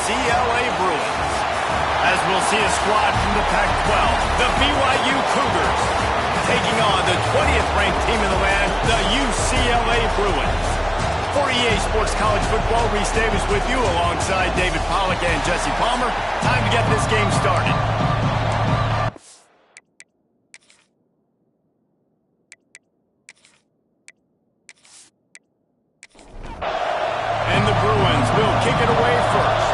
UCLA Bruins. As we'll see a squad from the Pac-12, the BYU Cougars, taking on the 20th ranked team in the land, the UCLA Bruins. For EA Sports College Football, Reese Davis with you alongside David Pollack and Jesse Palmer. Time to get this game started. And the Bruins will kick it away first.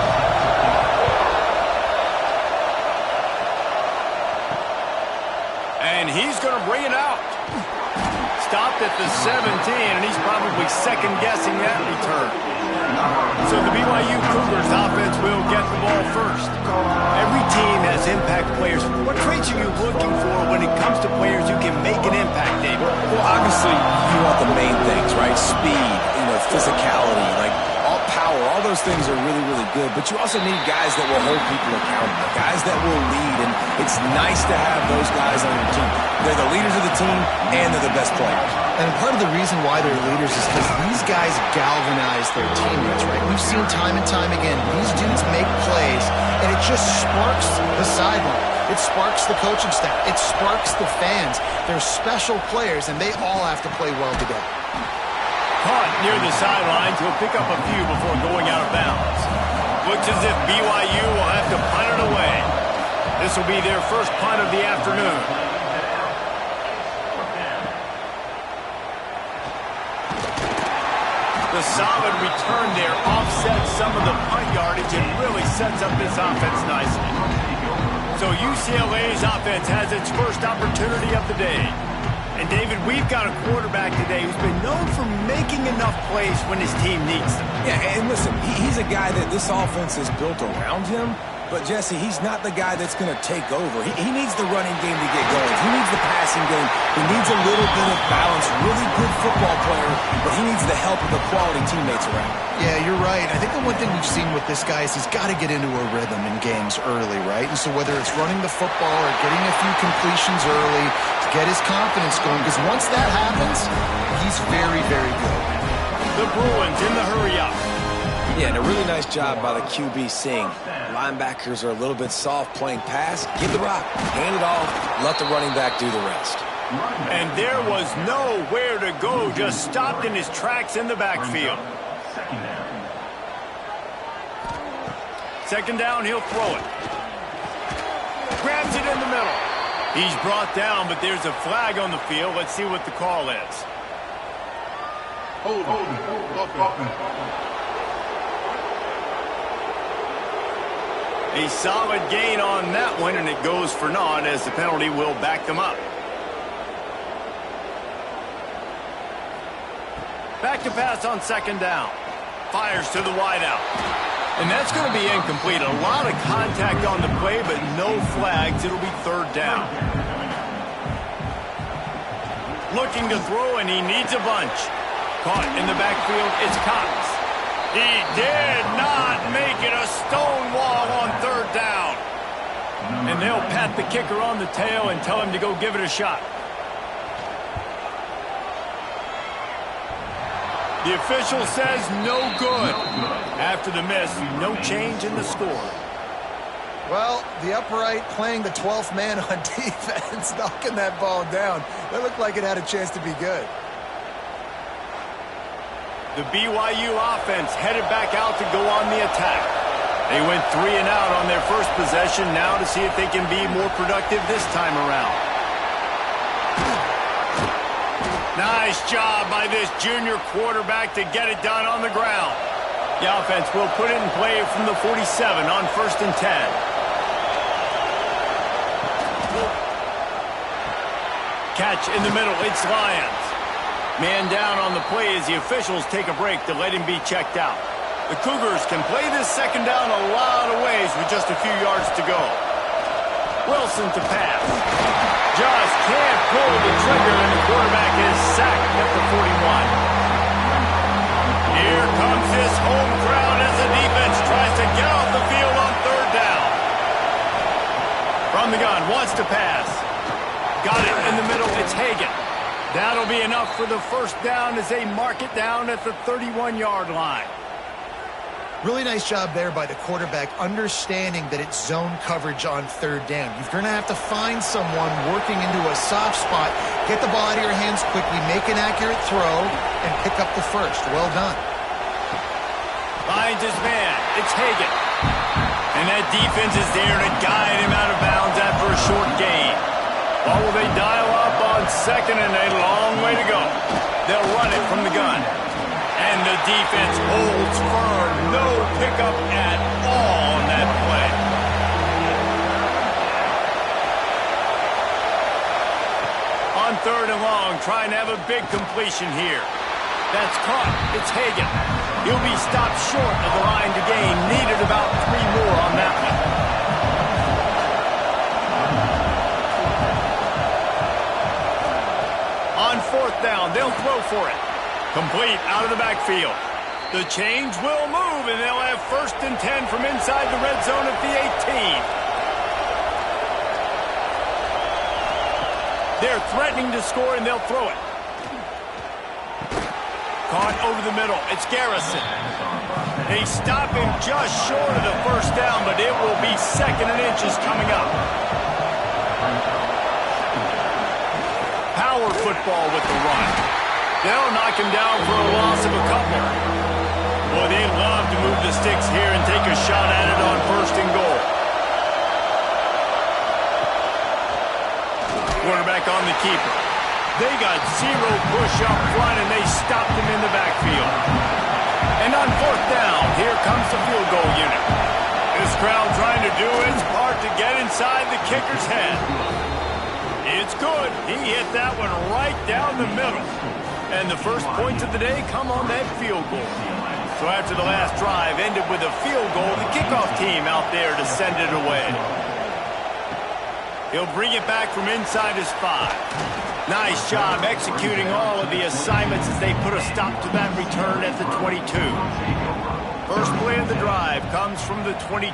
And he's going to bring it out. Stopped at the 17, and he's probably second-guessing that return. So the BYU Cougars offense will get the ball first. Every team has impact players. What traits are you looking for when it comes to players who can make an impact, David? Well, obviously, you want the main things, right? Speed, physicality, all power, all those things are really, really good. But you also need guys that will hold people accountable, guys that will lead. And it's nice to have those guys on your team. They're the leaders of the team, and they're the best players. And part of the reason why they're leaders is because these guys galvanize their teammates, right? We've seen time and time again, these dudes make plays, and it just sparks the sideline. It sparks the coaching staff. It sparks the fans. They're special players, and they all have to play well together. Caught near the sidelines. He'll pick up a few before going out of bounds. Looks as if BYU will have to punt it away. This will be their first punt of the afternoon. The solid return there offsets some of the punt yardage and really sets up this offense nicely. So UCLA's offense has its first opportunity of the day. And, David, we've got a quarterback today who's been known for making enough plays when his team needs them. Yeah, and listen, he's a guy that this offense is built around him. But, Jesse, he's not the guy that's going to take over. He needs the running game to get going. He needs the passing game. He needs a little bit of balance. Really good football player, but he needs the help of the quality teammates around him. Yeah, you're right. I think the one thing we've seen with this guy is he's got to get into a rhythm in games early, right? And so whether it's running the football or getting a few completions early to get his confidence going, because once that happens, he's very, very good. The Bruins in the hurry-up. Yeah, and a really nice job by the QB Singh. Linebackers are a little bit soft playing pass. Give the rock, hand it off, let the running back do the rest. And there was nowhere to go, just stopped in his tracks in the backfield. Second down, he'll throw it. Grabs it in the middle. He's brought down, but there's a flag on the field. Let's see what the call is. Hold on. A solid gain on that one, and it goes for naught as the penalty will back them up. Back to pass on second down. Fires to the wideout. And that's going to be incomplete. A lot of contact on the play, but no flags. It'll be third down. Looking to throw, and he needs a bunch. Caught in the backfield, it's Cox. He did not make it. A stone wall on third down. And they'll pat the kicker on the tail and tell him to go give it a shot. The official says no good. After the miss, no change in the score. Well, the upright playing the 12th man on defense, knocking that ball down. That looked like it had a chance to be good. The BYU offense headed back out to go on the attack. They went 3 and out on their first possession, now to see if they can be more productive this time around. Nice job by this junior quarterback to get it done on the ground. The offense will put it in play from the 47 on 1st and 10. Catch in the middle, it's Lions. Man down on the play as the officials take a break to let him be checked out. The Cougars can play this second down a lot of ways with just a few yards to go. Wilson to pass. Just can't pull the trigger, and the quarterback is sacked at the 41. Here comes this home crowd as the defense tries to get off the field on third down. From the gun, wants to pass. Got it in the middle, it's Hagan. That'll be enough for the first down as they mark it down at the 31-yard line. Really nice job there by the quarterback, understanding that it's zone coverage on third down. You're going to have to find someone working into a soft spot, get the ball out of your hands quickly, make an accurate throw, and pick up the first. Well done. Finds his man. It's Hagan. And that defense is there to guide him out of bounds after a short gain. Or will they dial up on second and a long way to go? They'll run it from the gun. And the defense holds firm. No pickup at all on that play. On third and long, trying to have a big completion here. That's caught. It's Hagan. He'll be stopped short of the line to gain. Needed about 3 more on that one. On fourth down, they'll throw for it. Complete out of the backfield. The chains will move, and they'll have first and 10 from inside the red zone at the 18. They're threatening to score, and they'll throw it. Caught over the middle. It's Garrison. They stop him just short of the first down, but it will be second and inches coming up. Power football with the run. They'll knock him down for a loss of a couple. Boy, they love to move the sticks here and take a shot at it on first and goal. Quarterback on the keeper. They got 0 push up front, and they stopped him in the backfield. And on fourth down, here comes the field goal unit. This crowd trying to do its part to get inside the kicker's head. It's good. He hit that one right down the middle. And the first points of the day come on that field goal. So after the last drive ended with a field goal, the kickoff team out there to send it away. He'll bring it back from inside his 5. Nice job executing all of the assignments as they put a stop to that return at the 22. First play of the drive comes from the 22.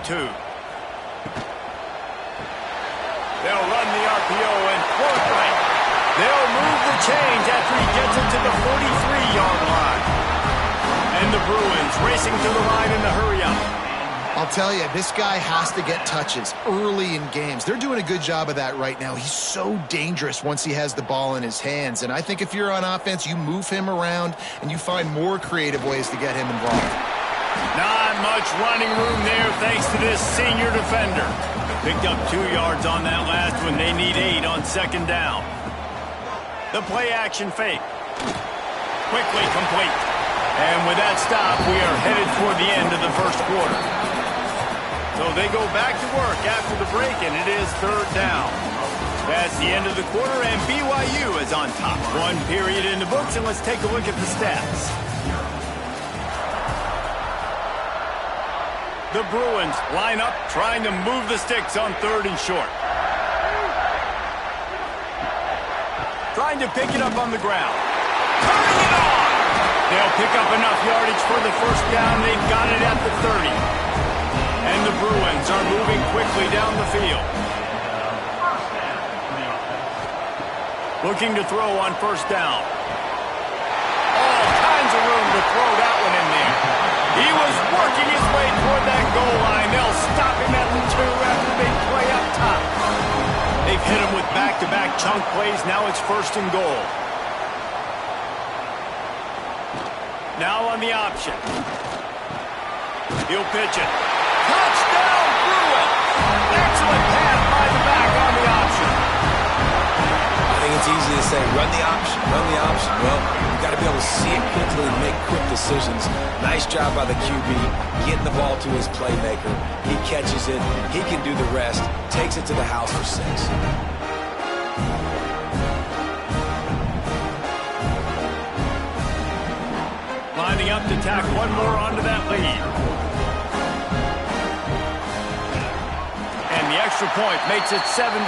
They'll run the RPO and throw it right. They'll move the chains after he gets it to the 43-yard line. And the Bruins racing to the line in the hurry-up. I'll tell you, this guy has to get touches early in games. They're doing a good job of that right now. He's so dangerous once he has the ball in his hands. And I think if you're on offense, you move him around and you find more creative ways to get him involved. Not much running room there thanks to this senior defender. Picked up 2 yards on that last one. They need 8 on second down. The play action fake. Quickly complete. And with that stop, we are headed toward the end of the first quarter. So they go back to work after the break, and it is third down. That's the end of the quarter, and BYU is on top. 1 period in the books, and let's take a look at the stats. The Bruins line up, trying to move the sticks on third and short. Trying to pick it up on the ground. Turning it on! They'll pick up enough yardage for the first down. They've got it at the 30. And the Bruins are moving quickly down the field. Looking to throw on first down. All kinds of room to throw that one in there. He was working his way toward that goal line. They'll stop him at the 2 after the big play up top. They've hit him with back-to-back chunk plays. Now it's first and goal. Now on the option. He'll pitch it. Touchdown, Bruins! Excellent pass by the back on the option. I think it's easy to say, run the option, run the option. Well, you've got to be able to see it quickly and make quick decisions. Nice job by the QB, getting the ball to his playmaker. He catches it. He can do the rest. Takes it to the house for 6. Lining up to tack one more onto that lead. And the extra point makes it 7-3.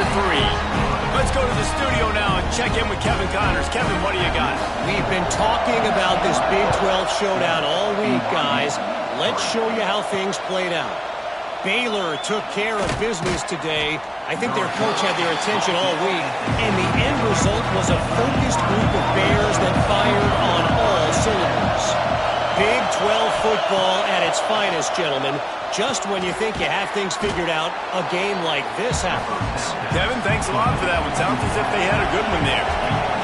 Let's go to the studio now and check in with Kevin Connors. Kevin, what do you got? We've been talking about this Big 12 showdown all week, guys. Let's show you how things played out. Baylor took care of business today. I think their coach had their attention all week, and the end result was a focused group of Bears that fired on all cylinders. Big 12 football. football at its finest, gentlemen. Just when you think you have things figured out, a game like this happens. Kevin, thanks a lot for that one. Sounds as if they had a good one there.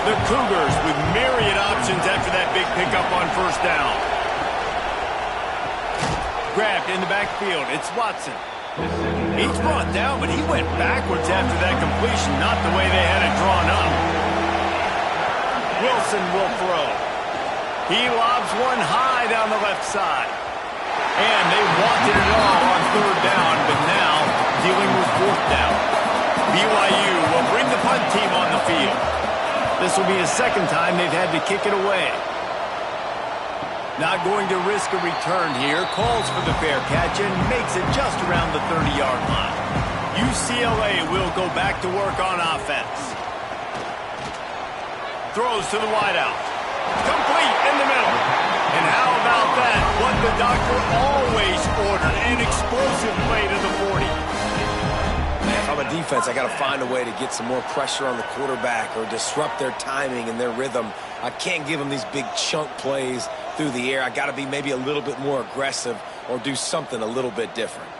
The Cougars with myriad options after that big pickup on first down. Grabbed in the backfield. It's Watson. He's brought down, but he went backwards after that completion, not the way they had it drawn up. Wilson will throw. He lobs one high down the left side. And they wanted it all on third down, but now dealing with fourth down. BYU will bring the punt team on the field. This will be the second time they've had to kick it away. Not going to risk a return here. Calls for the fair catch and makes it just around the 30-yard line. UCLA will go back to work on offense. Throws to the wideout. Complete in the middle. And how about that? What the doctor always ordered, an explosive play to the 40. If I'm a defense, I got to find a way to get some more pressure on the quarterback or disrupt their timing and their rhythm. I can't give them these big chunk plays through the air. I got to be maybe a little bit more aggressive or do something a little bit different.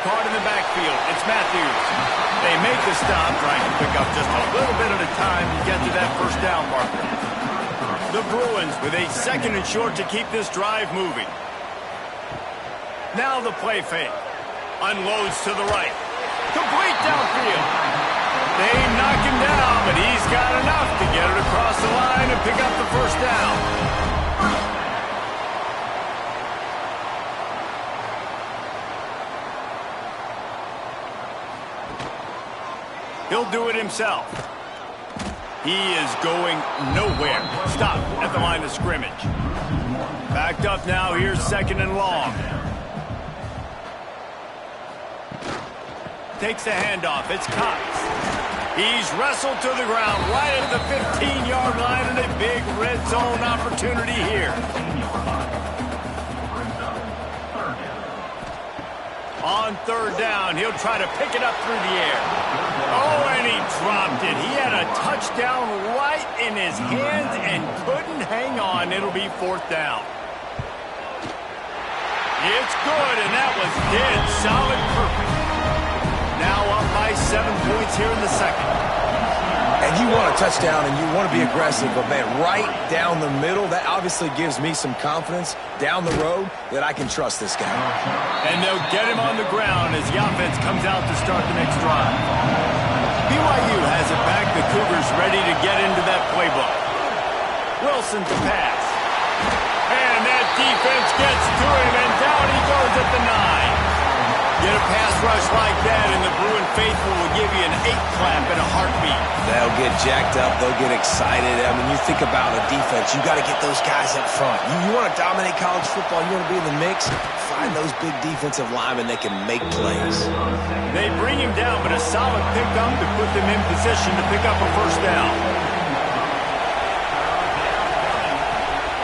Caught in the backfield. It's Matthews. They make the stop, trying to pick up just a little bit at a time to get to that first down marker. The Bruins with a second and short to keep this drive moving. Now the play fake. Unloads to the right. Complete downfield. They knock him down, but he's got enough to get it across the line and pick up the first down. He'll do it himself. He is going nowhere. Stop at the line of scrimmage. Backed up now. Here's second and long. Takes the handoff. It's Cox. He's wrestled to the ground right at the 15-yard line and a big red zone opportunity here. On third down, he'll try to pick it up through the air. Oh, and he dropped it. He had a touchdown right in his hands and couldn't hang on. It'll be fourth down. It's good, and that was dead solid perfect. Now up by 7 points here in the second. And you want a touchdown and you want to be aggressive, but man, right down the middle, that obviously gives me some confidence down the road that I can trust this guy. And they'll get him on the ground as the offense comes out to start the next drive. BYU has it back. The Cougars ready to get into that playbook. Wilson to pass. And that defense gets to him, and down he goes at the 9. Get a pass rush like that, and the Bruin faithful will give you an 8-clap in a heartbeat. They'll get jacked up. They'll get excited. I mean, you think about a defense. You got to get those guys up front. You want to dominate college football. You want to be in the mix. Find those big defensive linemen that can make plays. They bring him down, but a solid pickup to put them in position to pick up a first down.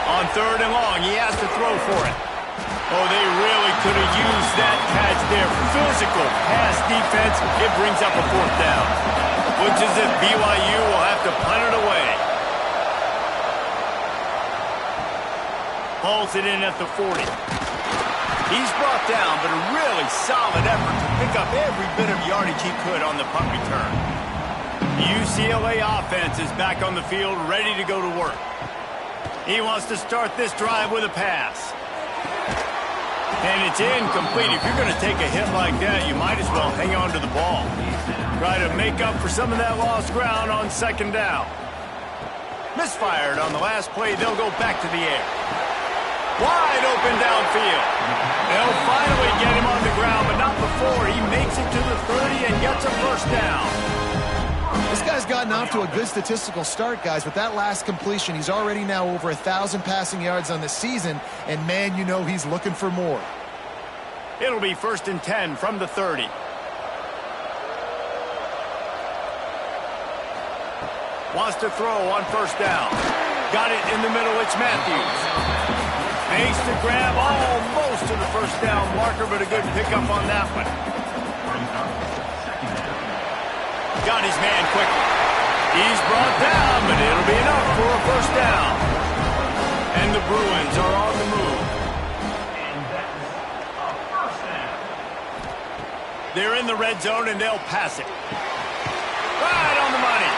On third and long, he has to throw for it. Oh, they really could have used that catch there. Physical pass defense. It brings up a fourth down. Looks as if BYU will have to punt it away. Hauls it in at the 40. He's brought down, but a really solid effort to pick up every bit of yardage he could on the punt return. The UCLA offense is back on the field, ready to go to work. He wants to start this drive with a pass. And it's incomplete. If you're going to take a hit like that, you might as well hang on to the ball. Try to make up for some of that lost ground on second down. Misfired on the last play. They'll go back to the air. Wide open downfield. They'll finally get him on the ground, but not before he makes it to the 30 and gets a first down. This guy's gotten off to a good statistical start, guys. With that last completion, he's already now over 1,000 passing yards on the season, and man, you know he's looking for more. It'll be first and 10 from the 30. Wants to throw on first down. Got it in the middle. It's Matthews. Makes the grab almost to the first down marker, but a good pickup on that one. Got his man quickly. He's brought down, but it'll be enough for a first down. And the Bruins are on the move. They're in the red zone, and they'll pass it. Right on the money.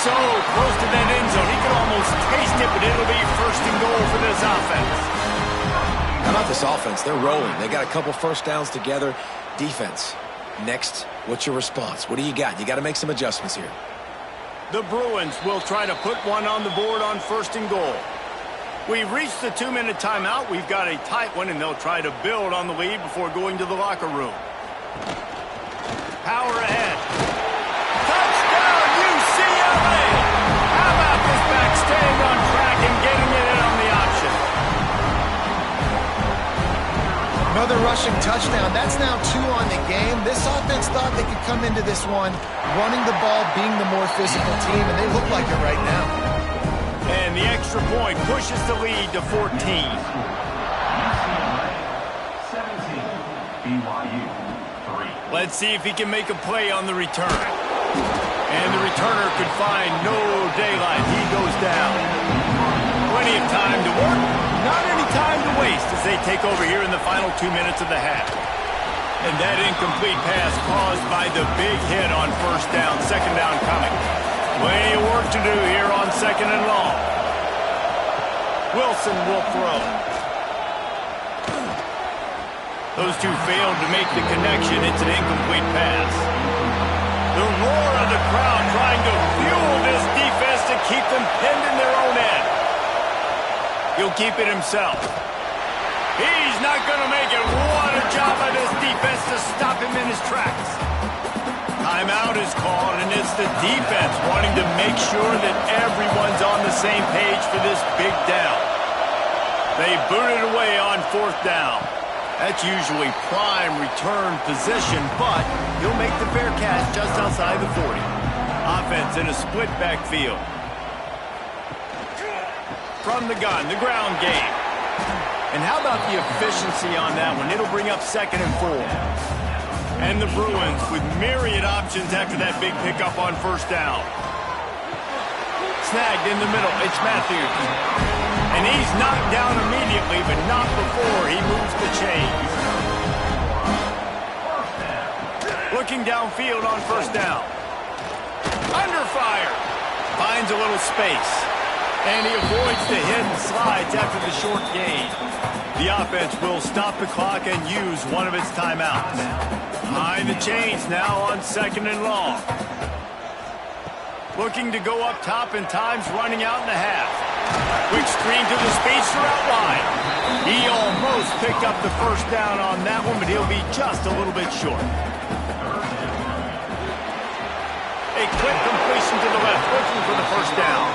So close to that end zone. He could almost taste it, but it'll be first and goal for this offense. How about this offense? They're rolling. They got a couple first downs together. Defense. Next, what's your response? What do you got? You got to make some adjustments here. The Bruins will try to put one on the board on first and goal. We've reached the 2-minute timeout. We've got a tight one, and they'll try to build on the lead before going to the locker room. Power ahead. Touchdown, UCLA! How about this back staying on track and getting it in on the option? Another rushing touchdown. That's now 2 on the game. This offense thought they could come into this one running the ball, being the more physical team, and they look like it right now. And the extra point pushes the lead to 14. 17, BYU, 3. Let's see if he can make a play on the return. And the returner could find no daylight. He goes down. Plenty of time to work. Not any time to waste as they take over here in the final 2 minutes of the half. And that incomplete pass caused by the big hit on first down, second down coming. Plenty of work to do here on second and long. Wilson will throw. Those two failed to make the connection. It's an incomplete pass. The roar of the crowd trying to fuel this defense to keep them pinned in their own end. He'll keep it himself. He's not going to make it. What a job by this defense to stop him in his tracks. Timeout is called, and it's the defense wanting to make sure that everyone's on the same page for this big down. They boot it away on fourth down. That's usually prime return position, but he'll make the fair catch just outside the 40. Offense in a split backfield. From the gun, the ground game. And how about the efficiency on that one? It'll bring up second and 4. And the Bruins with myriad options after that big pickup on first down. Snagged in the middle. It's Matthews. And he's knocked down immediately, but not before he moves the chains. Looking downfield on first down. Under fire. Finds a little space. And he avoids the hit and slides after the short gain. The offense will stop the clock and use one of its timeouts. Behind the chains now on second and long. Looking to go up top, and time's running out in the half. Quick screen to the speedster out wide. He almost picked up the first down on that one, but he'll be just a little bit short. A quick completion to the left, looking for the first down.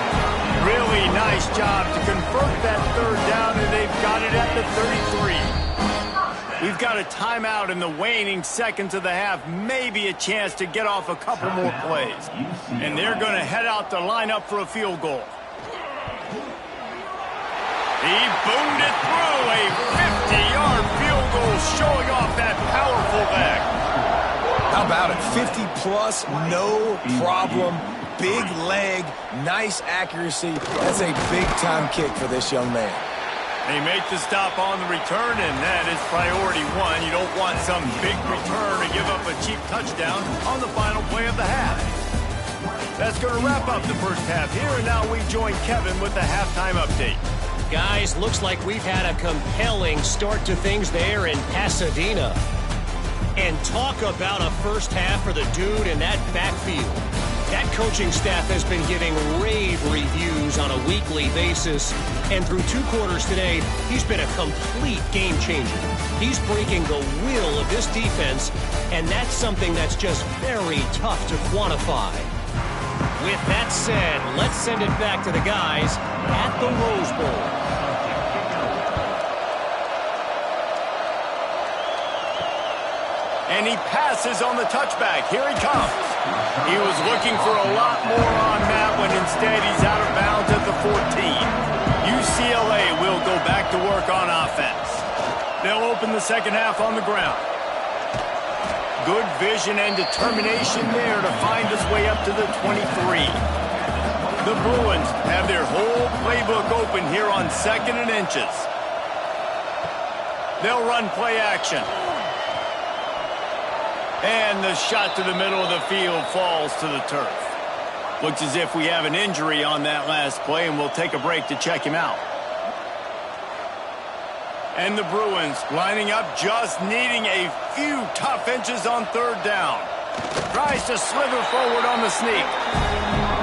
Really nice job to convert that third down, and they've got it at the 33. We've got a timeout in the waning seconds of the half. Maybe a chance to get off a couple more plays. And they're going to head out to line up for a field goal. He boomed it through. A 50-yard field goal showing off that powerful leg. How about it? 50-plus, no problem. Big leg, nice accuracy. That's a big-time kick for this young man. They make the stop on the return, and that is priority one. You don't want some big return to give up a cheap touchdown on the final play of the half. That's going to wrap up the first half here, and now we join Kevin with the halftime update. Guys, looks like we've had a compelling start to things there in Pasadena. And talk about a first half for the dude in that backfield. That coaching staff has been giving rave reviews on a weekly basis. And through 2 quarters today, he's been a complete game changer. He's breaking the will of this defense, and that's something that's just very tough to quantify. With that said, let's send it back to the guys at the Rose Bowl. And he passes on the touchback. Here he comes. He was looking for a lot more on that one. Instead, he's out of bounds at the 14. UCLA will go back to work on offense. They'll open the second half on the ground. good vision and determination there to find his way up to the 23. The Bruins have their whole playbook open here on 2nd and inches. They'll run play action. And the shot to the middle of the field falls to the turf. Looks as if we have an injury on that last play, and we'll take a break to check him out. And the Bruins lining up, just needing a few tough inches on 3rd down. Tries to slither forward on the sneak.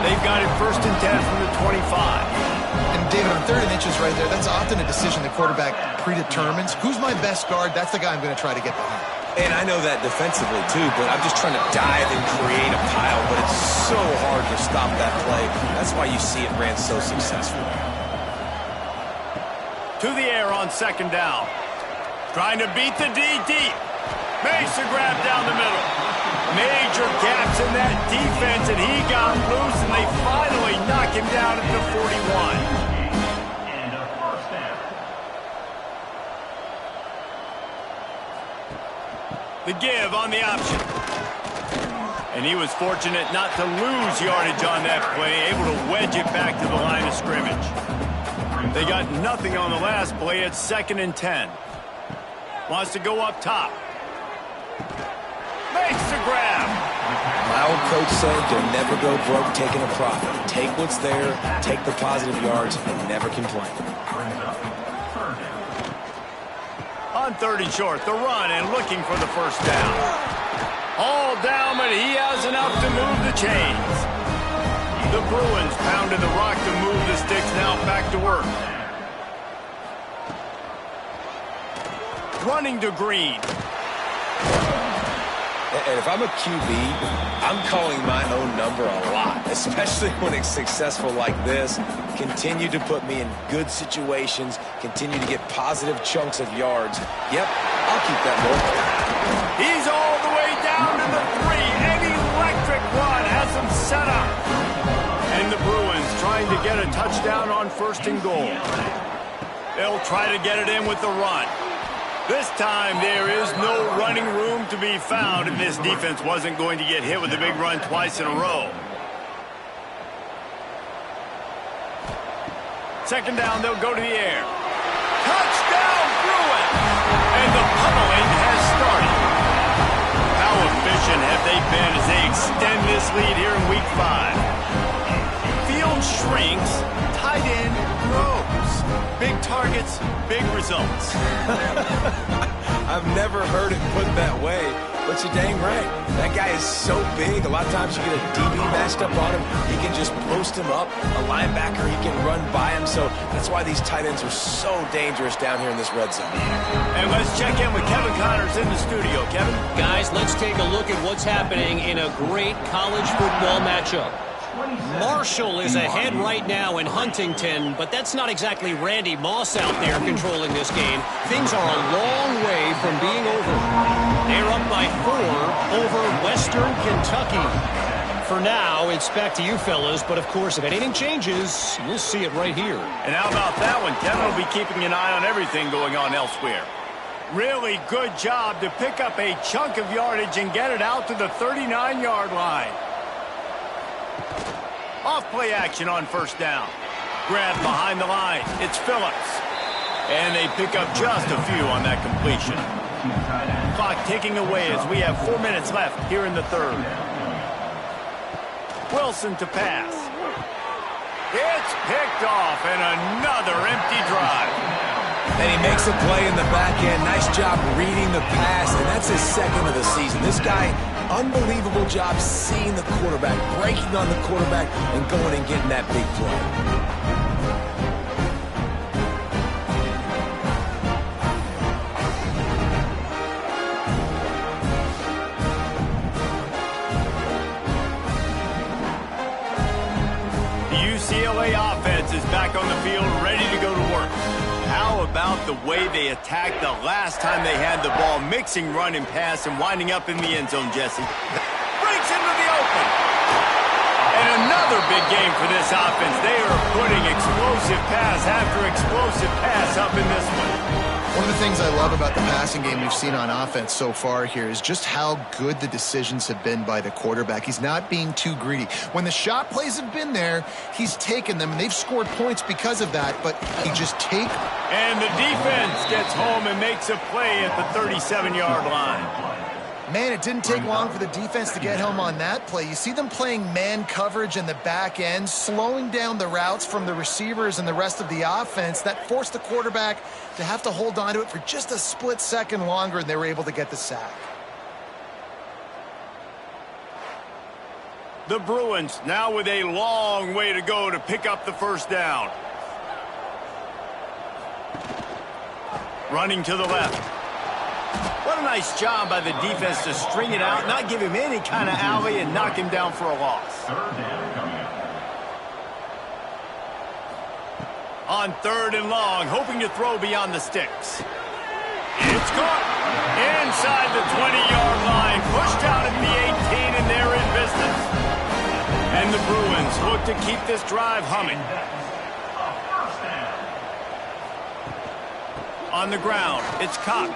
They've got it 1st and 10 from the 25. And David, on 3rd and inches right there, that's often a decision the quarterback predetermines. Who's my best guard? That's the guy I'm going to try to get behind. And I know that defensively, too, but I'm just trying to dive and create a pile, but it's so hard to stop that play. That's why you see it ran so successful. To the air on 2nd down. Trying to beat the D deep. Makes the grab down the middle. Major gaps in that defense, and he got loose, and they finally knock him down at the 41. The give on the option. And he was fortunate not to lose yardage on that play, able to wedge it back to the line of scrimmage. They got nothing on the last play at 2nd and 10. Wants to go up top. Makes the grab. My old coach said you'll never go broke taking a profit. Take what's there, take the positive yards, and never complain. On 3rd and short, the run and looking for the 1st down. All down, but he has enough to move the chains. The Bruins pounded the rock to move the sticks, now back to work. Running to Green. And if I'm a QB, I'm calling my own number a lot, especially when it's successful like this. Continue to put me in good situations, continue to get positive chunks of yards. Yep, I'll keep that more. He's all the way down to the 3. An electric run has him set up. And the Bruins trying to get a touchdown on 1st and goal. They'll try to get it in with the run. This time there is no running room to be found, and this defense wasn't going to get hit with a big run twice in a row. 2nd down, they'll go to the air. Touchdown, Bruins! And the pummeling has started. How efficient have they been as they extend this lead here in Week 5? Field shrinks, tight end grows. Big targets, big results. I've never heard it put that way, but you're dang right. That guy is so big. A lot of times you get a DB matched up on him. He can just post him up. A linebacker, he can run by him. So that's why these tight ends are so dangerous down here in this red zone. And let's check in with Kevin Connors in the studio. Kevin? Guys, let's take a look at what's happening in a great college football matchup. Marshall is ahead right now in Huntington, but that's not exactly Randy Moss out there controlling this game. Things are a long way from being over. They're up by 4 over Western Kentucky. For now, it's back to you fellas, but of course, if anything changes, we'll see it right here. And how about that one? Kevin will be keeping an eye on everything going on elsewhere. Really good job to pick up a chunk of yardage and get it out to the 39-yard line. Off play action on 1st down. Grab behind the line. It's Phillips. And they pick up just a few on that completion. Clock ticking away as we have 4 minutes left here in the 3rd. Wilson to pass. It's picked off, and another empty drive. And he makes a play in the back end. Nice job reading the pass, and that's his 2nd of the season. This guy, unbelievable job seeing the quarterback, breaking on the quarterback, and going and getting that big play. UCLA offense is back on the field, ready to go to work. How about the way they attacked the last time they had the ball, mixing run and pass and winding up in the end zone, Jesse? Breaks into the open. And another big game for this offense. They are putting explosive pass after explosive pass up in this one. One of the things I love about the passing game we've seen on offense so far here is just how good the decisions have been by the quarterback. He's not being too greedy. When the shot plays have been there, he's taken them, and they've scored points because of that, but he just And the defense gets home and makes a play at the 37-yard line. Man, it didn't take long for the defense to get home on that play. You see them playing man coverage in the back end, slowing down the routes from the receivers and the rest of the offense. That forced the quarterback to have to hold on to it for just a split second longer, and they were able to get the sack. The Bruins now with a long way to go to pick up the first down. Running to the left. What a nice job by the defense to string it out, not give him any kind of alley, and knock him down for a loss. Third down coming up. On 3rd and long, hoping to throw beyond the sticks. It's caught inside the 20-yard line, pushed out at the 18, and they're in business. And the Bruins look to keep this drive humming. On the ground, it's Cox.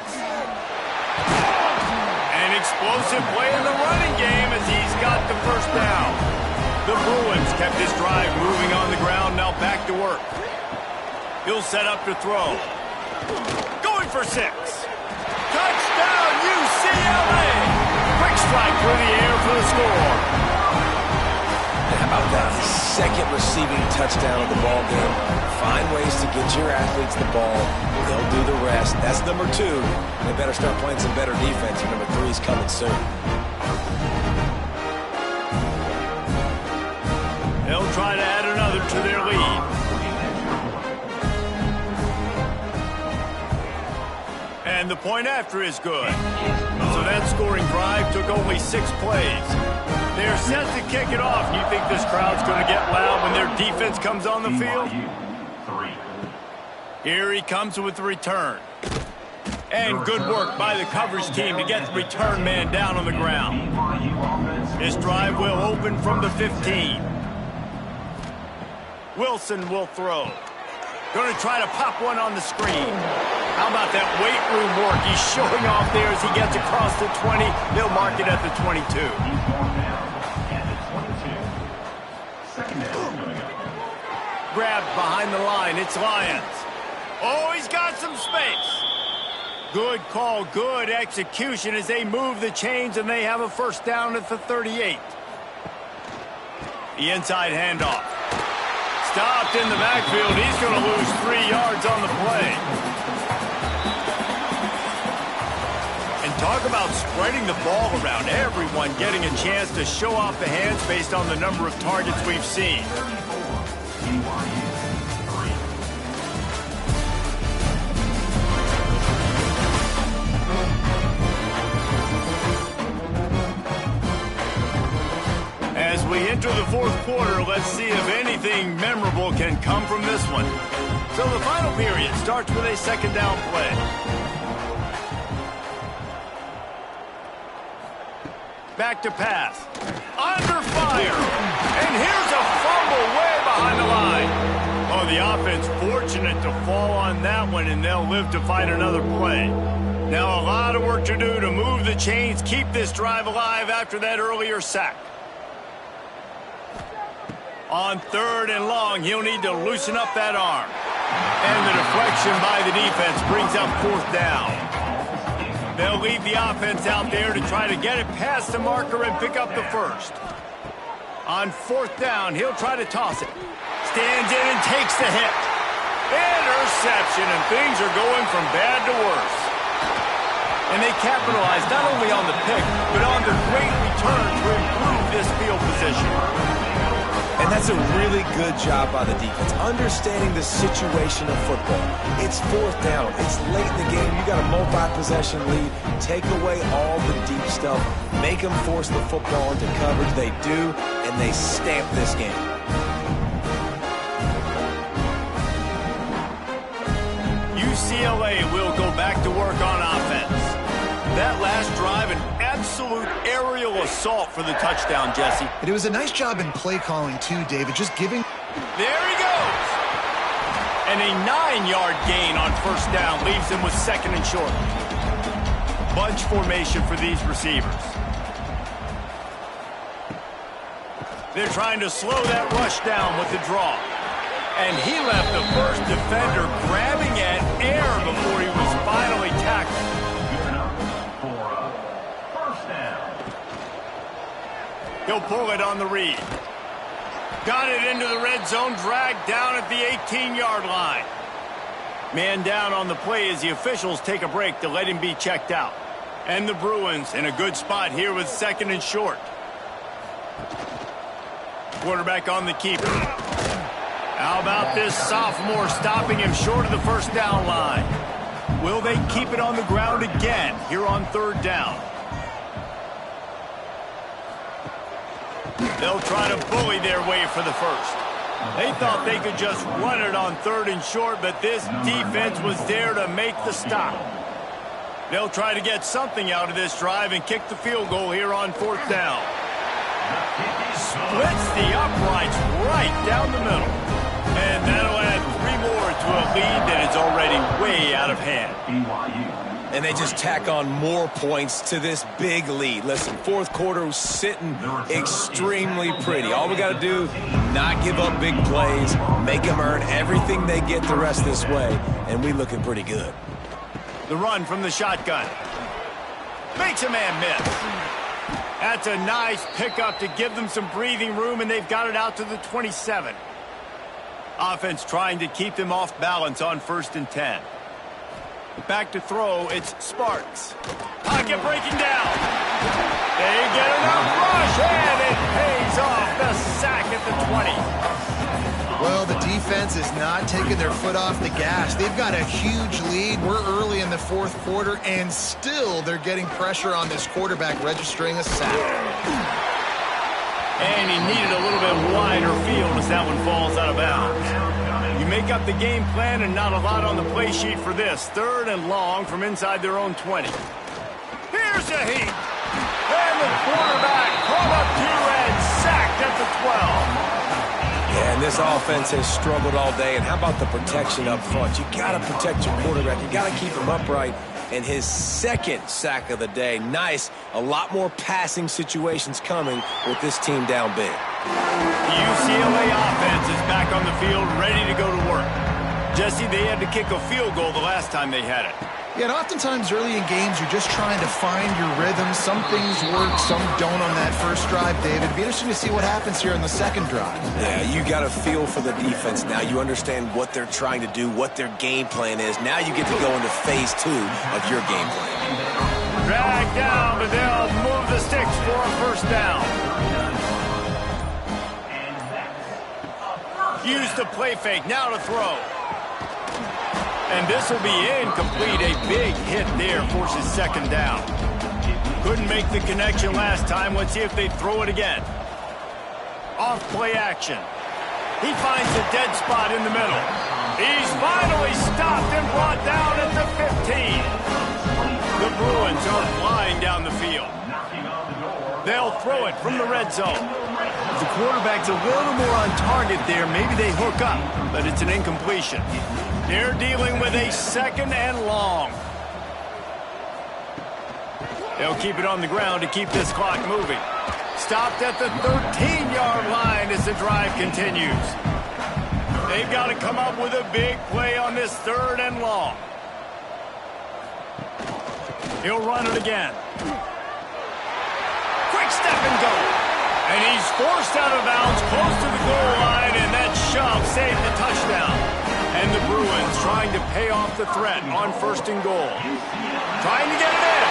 An explosive play in the running game as he's got the first down. The Bruins kept this drive moving on the ground, now back to work. He'll set up to throw. Going for 6. Touchdown, UCLA! Quick strike through the air for the score. How about that second receiving touchdown of the ball game? Find ways to get your athletes the ball. They'll do the rest. That's number 2. They better start playing some better defense. And number 3 is coming soon. They'll try to add another to their lead. And the point after is good. So that scoring drive took only 6 plays. They're set to kick it off. You think this crowd's going to get loud when their defense comes on the field? Here he comes with the return. And good work by the coverage team to get the return man down on the ground. This drive will open from the 15. Wilson will throw. Going to try to pop one on the screen. How about that weight room work he's showing off there as he gets across the 20. They'll mark it at the 22. Grabbed behind the line. It's Lions. Oh, he's got some space. Good call, good execution as they move the chains and they have a first down at the 38. The inside handoff. Stopped in the backfield. He's going to lose 3 yards on the play. And talk about spreading the ball around. Everyone getting a chance to show off the hands based on the number of targets we've seen. As we enter the 4th quarter, let's see if anything memorable can come from this one. So the final period starts with a 2nd down play. Back to pass. Under fire. And here's a fumble way behind the line. Oh, the offense fortunate to fall on that one, and they'll live to fight another play. Now a lot of work to do to move the chains, keep this drive alive after that earlier sack. On 3rd and long, he'll need to loosen up that arm. And the deflection by the defense brings up 4th down. They'll leave the offense out there to try to get it past the marker and pick up the first. On 4th down, he'll try to toss it. Stands in and takes the hit. Interception, and things are going from bad to worse. And they capitalize not only on the pick, but on the great return to improve this field position. And that's a really good job by the defense, understanding the situation of football. It's 4th down. It's late in the game. You got a multi-possession lead. Take away all the deep stuff. Make them force the football into coverage. They do, and they stamp this game. UCLA will go back to work on offense. That last drive, an absolute aerial assault for the touchdown, Jesse. But it was a nice job in play calling too, David, just giving... There he goes. And a 9-yard gain on first down leaves them with second and short. Bunch formation for these receivers. They're trying to slow that rush down with the draw. And he left the first defender grabbing at air before he was finally tackled. Good enough for a first down. He'll pull it on the read. Got it into the red zone, dragged down at the 18-yard line. Man down on the play as the officials take a break to let him be checked out. And the Bruins in a good spot here with second and short. Quarterback on the keeper. How about this sophomore stopping him short of the first down line? Will they keep it on the ground again here on third down? They'll try to bully their way for the first. They thought they could just run it on third and short, but this defense was there to make the stop. They'll try to get something out of this drive and kick the field goal here on fourth down. Splits the uprights right down the middle. And that'll add 3 more to a lead that is already way out of hand. And they just tack on more points to this big lead. Listen, fourth quarter was sitting extremely pretty. All we got to do, not give up big plays, make them earn everything they get the rest this way, and we looking pretty good. The run from the shotgun. Makes a man miss. That's a nice pickup to give them some breathing room, and they've got it out to the 27. Offense trying to keep them off balance on first and 10. Back to throw, it's Sparks. Pocket breaking down. They get enough rush, and it pays off the sack at the 20. Well, the defense is not taking their foot off the gas. They've got a huge lead. We're early in the fourth quarter, and still they're getting pressure on this quarterback, registering a sack. And he needed a little bit wider field as that one falls out of bounds. You make up the game plan and not a lot on the play sheet for this. Third and long from inside their own 20. Here's a heat. And the quarterback pulled up 2 and sacked at the 12. Yeah, and this offense has struggled all day. And how about the protection up front? You got to protect your quarterback. You got to keep him upright. And his second sack of the day. Nice. A lot more passing situations coming with this team down big. The UCLA offense is back on the field, ready to go to work. Jesse, they had to kick a field goal the last time they had it. Yeah, and oftentimes early in games, you're just trying to find your rhythm. Some things work, some don't on that first drive, David. It'd be interesting to see what happens here in the second drive. Yeah, you got a feel for the defense now. You understand what they're trying to do, what their game plan is. Now you get to go into phase 2 of your game plan. Drag down, but they'll move the sticks for a first down. Use the play fake, now to throw. And this will be incomplete. A big hit there forces second down. Couldn't make the connection last time. Let's see if they throw it again. Off play action. He finds a dead spot in the middle. He's finally stopped and brought down at the 15. The Bruins are flying down the field. They'll throw it from the red zone. The quarterback's a little more on target there. Maybe they hook up, but it's an incompletion. They're dealing with a second and long. They'll keep it on the ground to keep this clock moving. Stopped at the 13-yard line as the drive continues. They've got to come up with a big play on this third and long. He'll run it again. Quick step and go. And he's forced out of bounds close to the goal line, and that shove saved the touchdown. And the Bruins trying to pay off the threat on first and goal. Trying to get it in.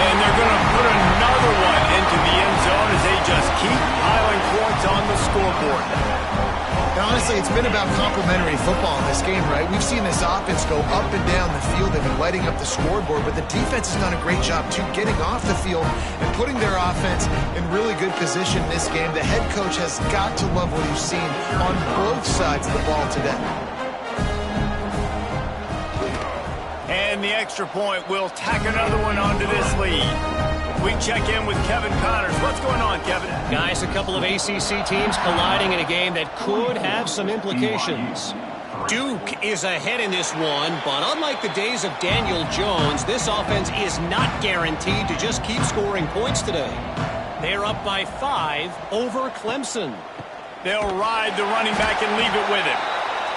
And they're going to put another one into the end zone as they just keep piling points on the scoreboard. And honestly, it's been about complementary football in this game, right? We've seen this offense go up and down the field. They've been lighting up the scoreboard, but the defense has done a great job, too, getting off the field and putting their offense in really good position in this game. The head coach has got to love what he's seen on both sides of the ball today. And the extra point will tack another one onto this lead. We check in with Kevin Connors. What's going on, Kevin? Guys, a couple of ACC teams colliding in a game that could have some implications. Duke is ahead in this one, but unlike the days of Daniel Jones, this offense is not guaranteed to just keep scoring points today. They're up by 5 over Clemson. They'll ride the running back and leave it with him.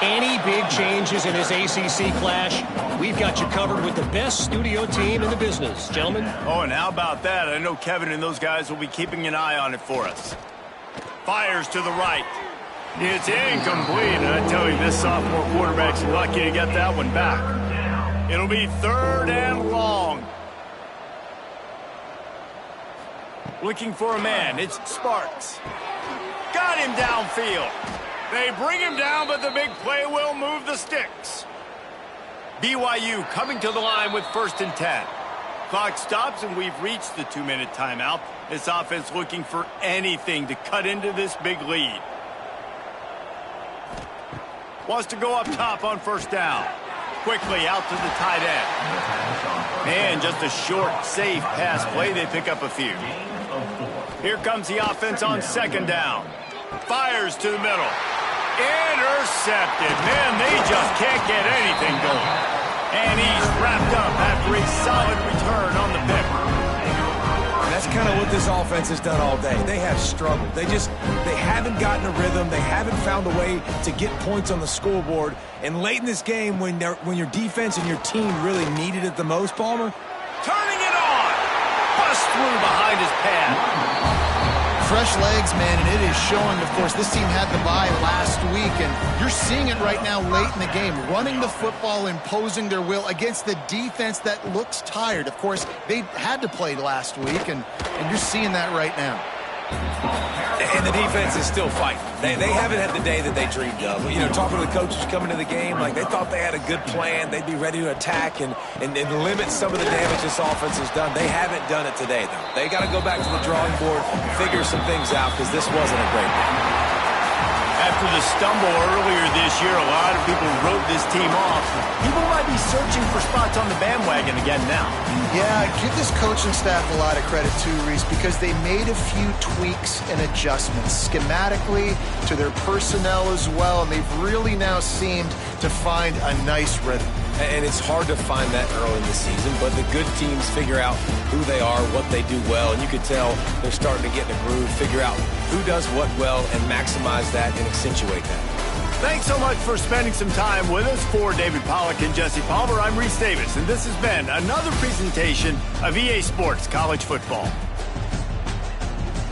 Any big changes in this ACC clash, we've got you covered with the best studio team in the business, gentlemen. Oh, and how about that? I know Kevin and those guys will be keeping an eye on it for us. Fires to the right. It's incomplete, and I tell you, this sophomore quarterback's lucky to get that one back. It'll be 3rd and long. Looking for a man. It's Sparks. Got him downfield. They bring him down, but the big play will move the sticks. BYU coming to the line with 1st and 10. Clock stops, and we've reached the 2-minute timeout. This offense looking for anything to cut into this big lead. Wants to go up top on 1st down. Quickly out to the tight end. And just a short, safe pass play. They pick up a few. Here comes the offense on 2nd down. Fires to the middle. Intercepted. Man, they just can't get anything going. And he's wrapped up after a solid return on the pick. And that's kind of what this offense has done all day. They have struggled. They haven't gotten a rhythm. They haven't found a way to get points on the scoreboard. And late in this game, when your defense and your team really needed it the most, Palmer. Turning it on. Bust through behind his pad. Fresh legs, man, and it is showing, of course. This team had the bye last week, and you're seeing it right now late in the game. Running the football, imposing their will against the defense that looks tired. Of course, they had to play last week, and you're seeing that right now. And the defense is still fighting. They haven't had the day that they dreamed of. You know, talking to the coaches coming to the game, like they thought they had a good plan. They'd be ready to attack and limit some of the damage this offense has done. They haven't done it today, though. They got to go back to the drawing board, figure some things out, because this wasn't a great game. After the stumble earlier this year, a lot of people wrote this team off. People might be searching for spots on the bandwagon again now. Yeah, give this coaching staff a lot of credit too, Reese, because they made a few tweaks and adjustments schematically to their personnel as well, and they've really now seemed to find a nice rhythm. And it's hard to find that early in the season, but the good teams figure out who they are, what they do well, and you can tell they're starting to get in a groove, figure out who does what well, and maximize that and accentuate that. Thanks so much for spending some time with us. For David Pollack and Jesse Palmer, I'm Reese Davis, and this has been another presentation of EA Sports College Football.